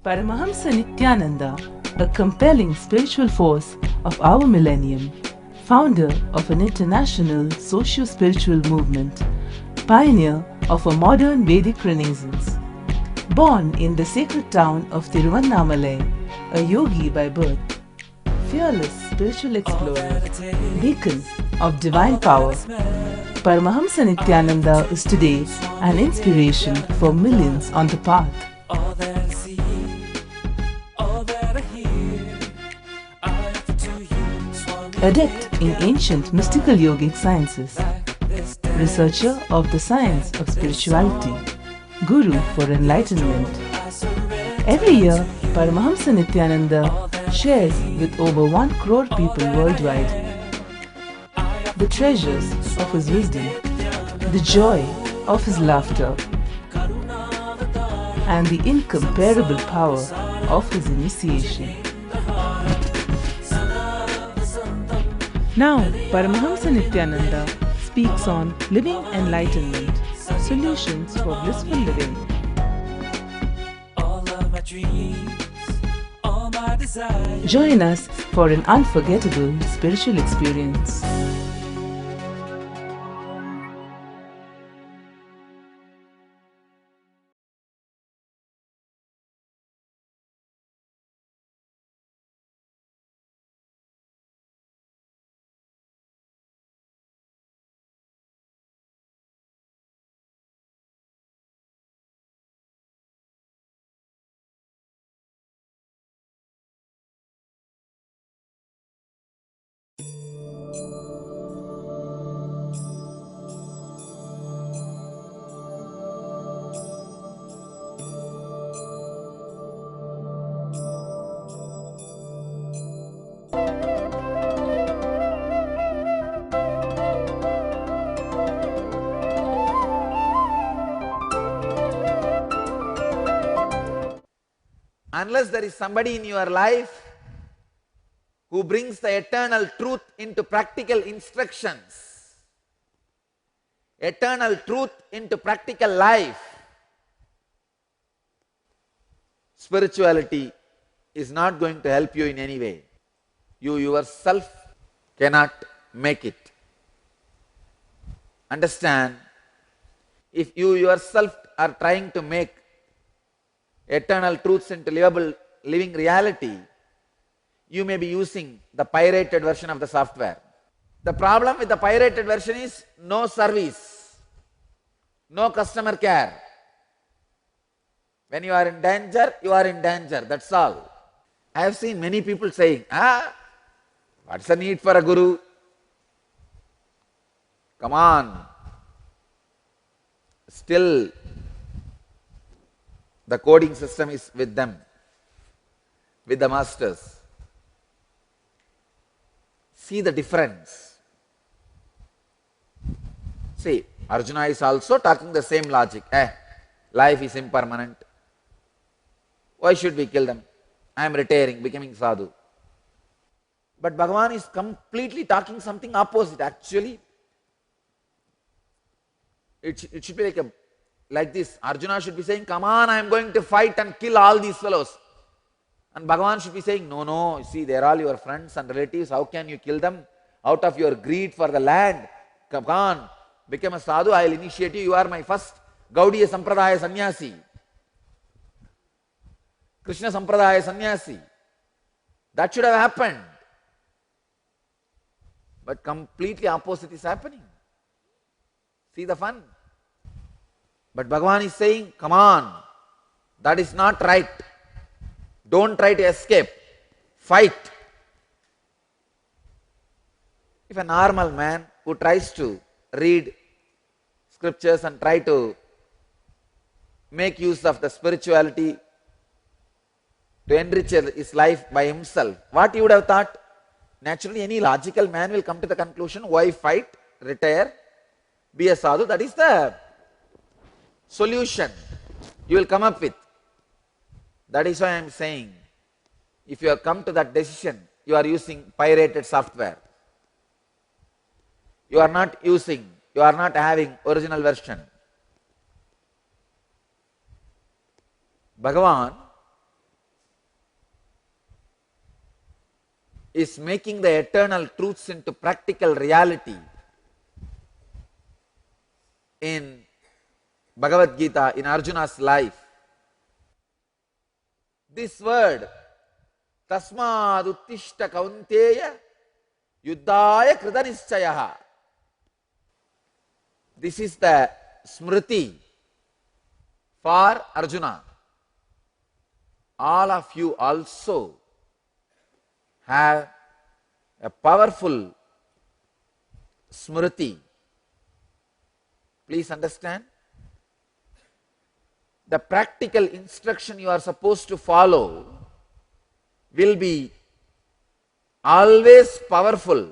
Paramahamsa Nityananda, a compelling spiritual force of our millennium, founder of an international socio-spiritual movement, pioneer of a modern Vedic renaissance. Born in the sacred town of Tiruvannamalai, a yogi by birth, fearless spiritual explorer, beacon of divine power, Paramahamsa Nityananda is today an inspiration for millions on the path. Adept in ancient mystical yogic sciences, researcher of the science of spirituality, guru for enlightenment. Every year, Paramahamsa Nityananda shares with over 1 crore people worldwide the treasures of his wisdom, the joy of his laughter, and the incomparable power of his initiation. Now, Paramahamsa Nityananda speaks on living enlightenment, solutions for blissful living. Join us for an unforgettable spiritual experience. Unless there is somebody in your life who brings the eternal truth into practical instructions, eternal truth into practical life, spirituality is not going to help you in any way. You yourself cannot make it. Understand, if you yourself are trying to make eternal truths into living reality, you may be using the pirated version of the software. The problem with the pirated version is no service, no customer care. When you are in danger, you are in danger, that's all. I have seen many people saying, what's the need for a guru? Come on. Still, the coding system is with them, with the masters. See the difference. See, Arjuna is also talking the same logic. Life is impermanent. Why should we kill them? I am retiring, becoming sadhu. But Bhagavan is completely talking something opposite. Actually, it should be like this. Arjuna should be saying, come on, I am going to fight and kill all these fellows. And Bhagavan should be saying, no, see, they are all your friends and relatives. How can you kill them? Out of your greed for the land. Come on, become a sadhu, I will initiate you. You are my first Gaudiya Sampradaya Sannyasi. Krishna Sampradaya Sannyasi. That should have happened. But completely opposite is happening. See the fun? But Bhagavan is saying, come on, that is not right. Don't try to escape. Fight. If a normal man who tries to read scriptures and try to make use of the spirituality to enrich his life by himself, what he would have thought? Naturally, any logical man will come to the conclusion, why fight, retire, be a sadhu? That is the solution you will come up with. That is why I am saying, if you have come to that decision, you are using pirated software. You are not having original version. Bhagavan is making the eternal truths into practical reality in Bhagavad Gita, in Arjuna's life. This word, Tasmad Uttishta Kaunteya Yuddhaya Kritanischayah. This is the Smriti for Arjuna. All of you also have a powerful Smriti. Please understand. The practical instruction you are supposed to follow will be always powerful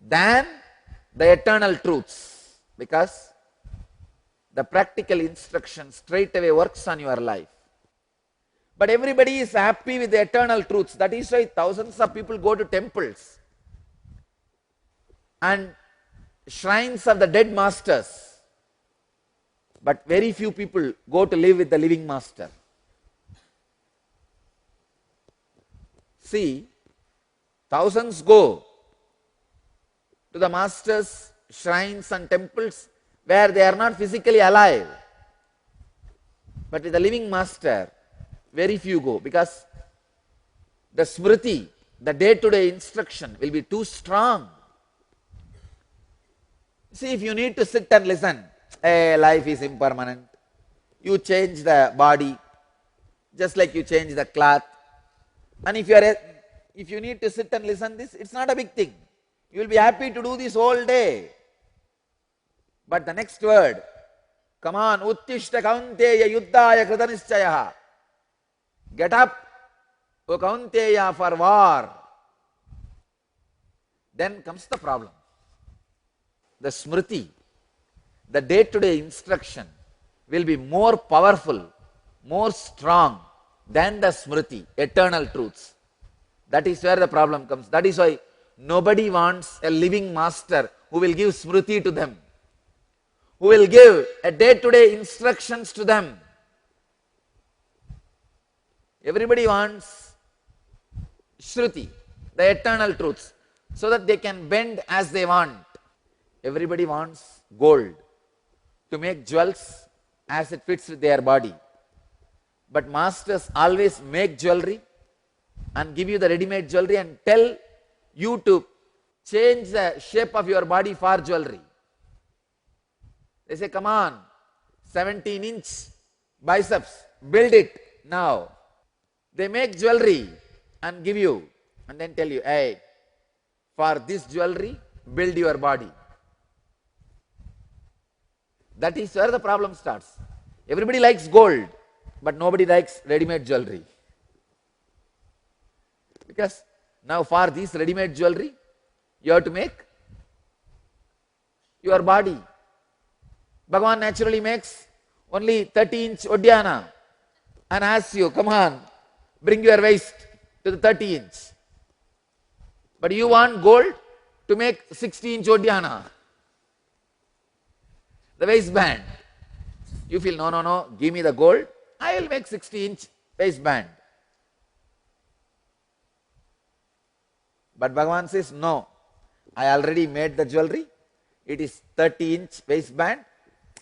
than the eternal truths, because the practical instruction straight away works on your life. But everybody is happy with the eternal truths. That is why thousands of people go to temples and shrines of the dead masters. But very few people go to live with the living master. See, thousands go to the masters' shrines and temples where they are not physically alive. But with the living master, very few go, because the smriti, the day-to-day instruction will be too strong. See, if you need to sit and listen, hey, life is impermanent, you change the body just like you change the cloth, and if you need to sit and listen this, it's not a big thing. You will be happy to do this whole day. But the next word, come on, Uttishta Kaunteya Yuddhaya Kritanischayah. Get up, O Kaunteya, for war. Then comes the problem. The smriti, the day-to-day instruction will be more powerful, more strong than the smriti, eternal truths. That is where the problem comes. That is why nobody wants a living master who will give smriti to them, who will give a day-to-day instructions to them. Everybody wants shruti, the eternal truths, so that they can bend as they want. Everybody wants gold to make jewels as it fits with their body. But masters always make jewelry and give you the ready-made jewelry and tell you to change the shape of your body for jewelry. They say, come on, 17-inch biceps, build it now. They make jewelry and give you, and then tell you, hey, for this jewelry, build your body. That is where the problem starts. Everybody likes gold, but nobody likes ready-made jewelry. Because now for this ready-made jewelry, you have to make your body. Bhagavan naturally makes only 30-inch Odhyana and asks you, come on, bring your waist to the 30-inch. But you want gold to make 60-inch Odhyana, the waistband. You feel, no, give me the gold, I will make 60-inch waistband. But Bhagavan says, no, I already made the jewelry, it is 30-inch waistband,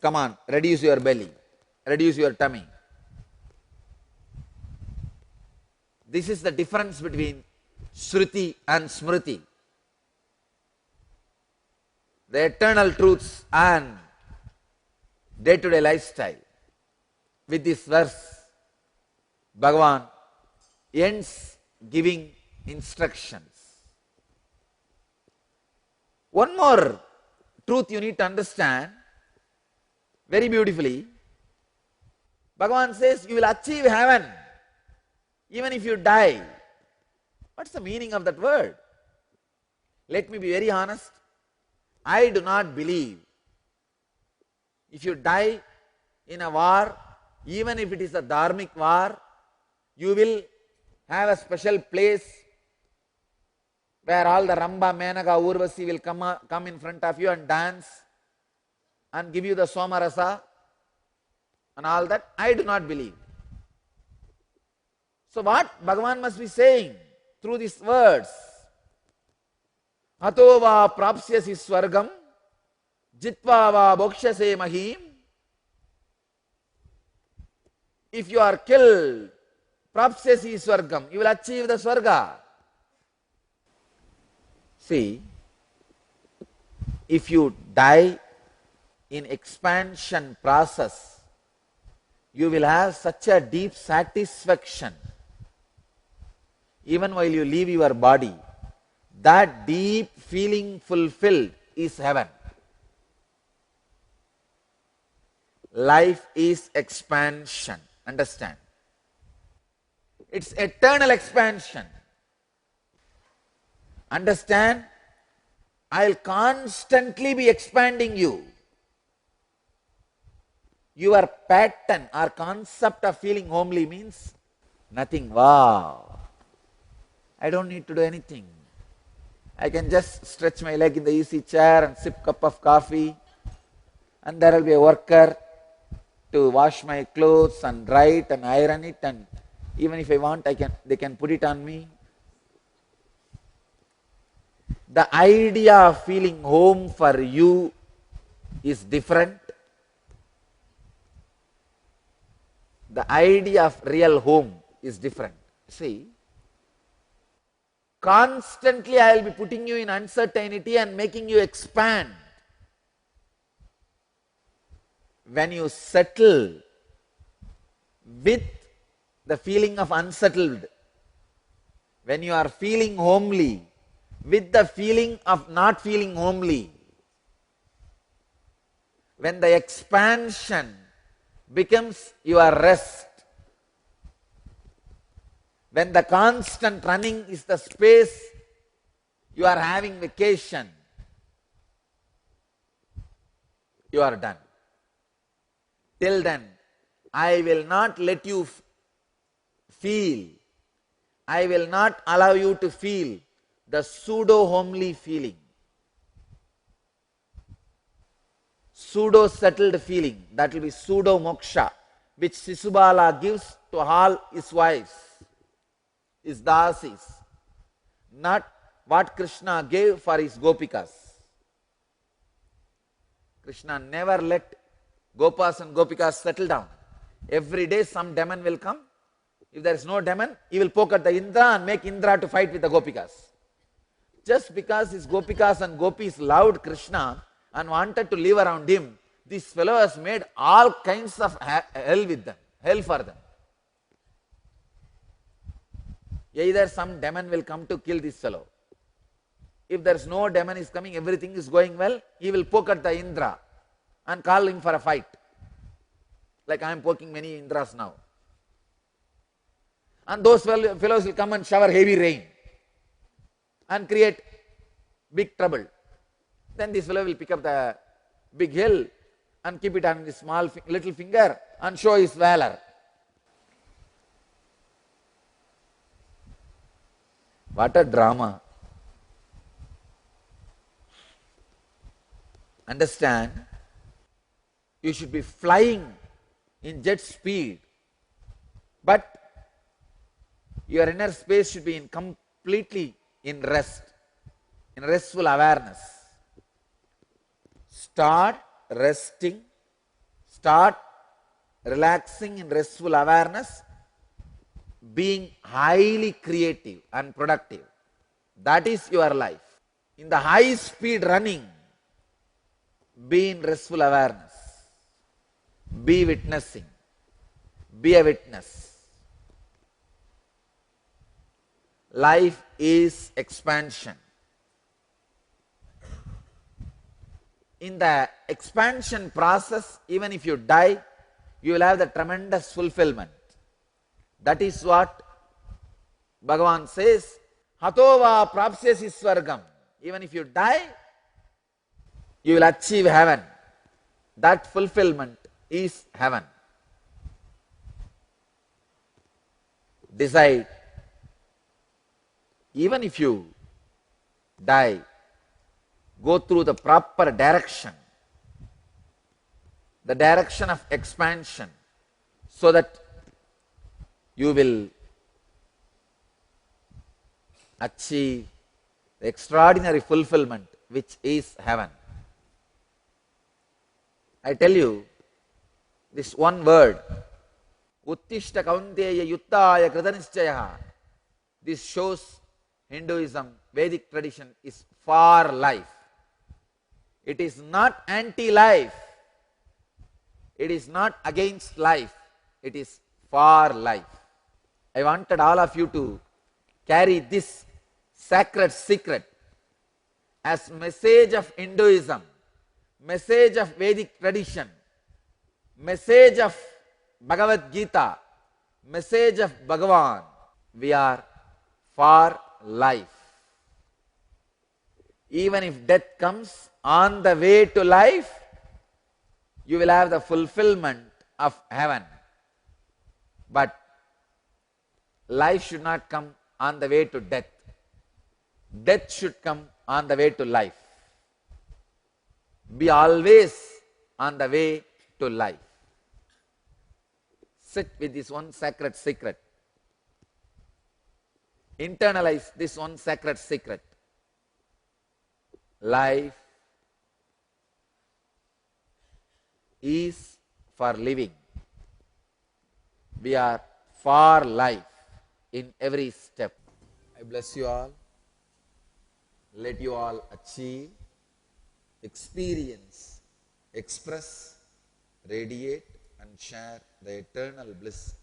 come on, reduce your belly, reduce your tummy. This is the difference between Shruti and Smriti. The eternal truths and day-to-day lifestyle. With this verse, Bhagavan ends giving instructions. One more truth you need to understand very beautifully. Bhagavan says you will achieve heaven even if you die. What's the meaning of that word? Let me be very honest. I do not believe if you die in a war, even if it is a dharmic war, you will have a special place where all the Ramba, Menaka, Urvasi will come in front of you and dance and give you the Somarasa and all that. I do not believe. So what Bhagavan must be saying? through these words. Hato va prapsyasi swargam, jitva va bhokshase mahim. If you are killed, prapsyasi swargam, you will achieve the swarga. See, if you die in expansion process, you will have such a deep satisfaction. Even while you leave your body, that deep feeling fulfilled is heaven. Life is expansion. Understand? It's eternal expansion. Understand? I'll constantly be expanding you. Your pattern or concept of feeling homely means nothing. Wow. I don't need to do anything. I can just stretch my leg in the easy chair and sip cup of coffee, and there will be a worker to wash my clothes and dry it and iron it, and even if I want, they can put it on me. The idea of feeling home for you is different. The idea of real home is different. See, constantly I will be putting you in uncertainty and making you expand. When you settle with the feeling of unsettled, when you are feeling homely with the feeling of not feeling homely, when the expansion becomes your rest, when the constant running is the space you are having vacation, you are done. Till then, I will not let you feel, I will not allow you to feel the pseudo-homely feeling, pseudo-settled feeling, that will be pseudo-moksha, which Sisubala gives to all his wives, his dasis, not what Krishna gave for his gopikas. Krishna never let Gopas and Gopikas settle down. Every day some demon will come. If there is no demon, he will poke at the Indra and make Indra to fight with the Gopikas. Just because his Gopikas and Gopis loved Krishna and wanted to live around him, this fellow has made all kinds of hell with them, hell for them. Either some demon will come to kill this fellow. If there is no demon is coming, everything is going well, he will poke at the Indra and call him for a fight. Like I am poking many Indras now. And those fellows will come and shower heavy rain and create big trouble. Then this fellow will pick up the big hill and keep it on his small little finger and show his valor. What a drama. Understand? You should be flying in jet speed, but your inner space should be completely in rest, in restful awareness. Start resting, start relaxing in restful awareness, being highly creative and productive. That is your life. In the high speed running, be in restful awareness. Be witnessing. Be a witness. Life is expansion. In the expansion process, even if you die, you will have the tremendous fulfillment. That is what Bhagavan says, Hatova prapsyasi swargam. Even if you die, you will achieve heaven. That fulfillment is heaven. Decide. Even if you die, go through the proper direction, the direction of expansion, so that you will achieve the extraordinary fulfillment which is heaven. I tell you, this one word, Uttishta Kaunteya Yuttaya Kritanischaya, this shows Hinduism, Vedic tradition is for life. It is not anti-life. It is not against life. It is for life. I wanted all of you to carry this sacred secret as message of Hinduism, message of Vedic tradition, message of Bhagavad Gita, message of Bhagavan. We are for life. Even if death comes on the way to life, you will have the fulfillment of heaven. But life should not come on the way to death. Death should come on the way to life. Be always on the way to life. Sit with this one sacred secret. Internalize this one sacred secret. Life is for living. We are for life in every step. I bless you all. Let you all achieve, experience, express, radiate and share the eternal bliss,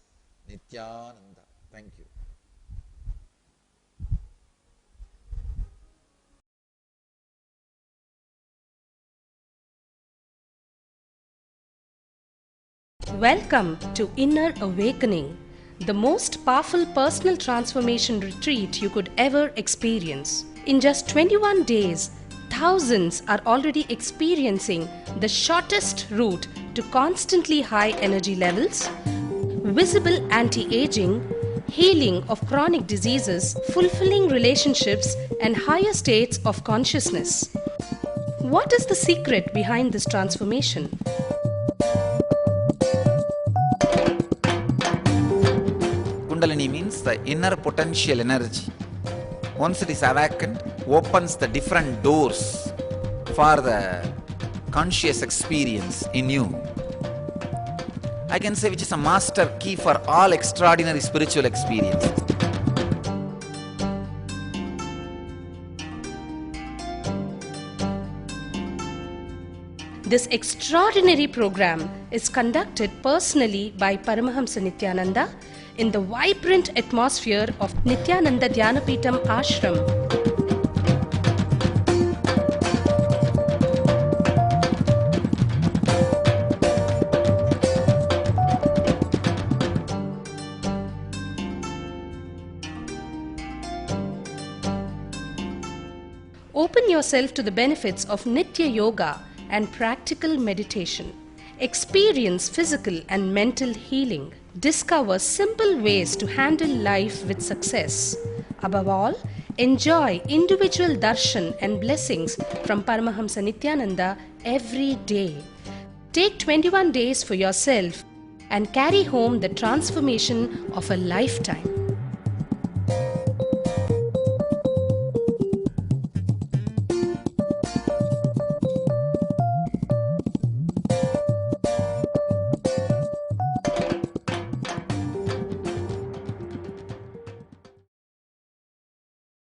Nityananda. Thank you. Welcome to Inner Awakening, the most powerful personal transformation retreat you could ever experience. In just 21 days, thousands are already experiencing the shortest route to constantly high energy levels, visible anti-aging, healing of chronic diseases, fulfilling relationships, and higher states of consciousness. What is the secret behind this transformation? Kundalini means the inner potential energy. Once it is awakened, opens the different doors for the conscious experience in you. I can say which is a master key for all extraordinary spiritual experiences. This extraordinary program is conducted personally by Paramahamsa Nityananda in the vibrant atmosphere of Nityananda Dhyanapitham Ashram. Open yourself to the benefits of Nitya Yoga and practical meditation. Experience physical and mental healing. Discover simple ways to handle life with success. Above all, enjoy individual darshan and blessings from Paramahamsa Nityananda every day. Take 21 days for yourself and carry home the transformation of a lifetime.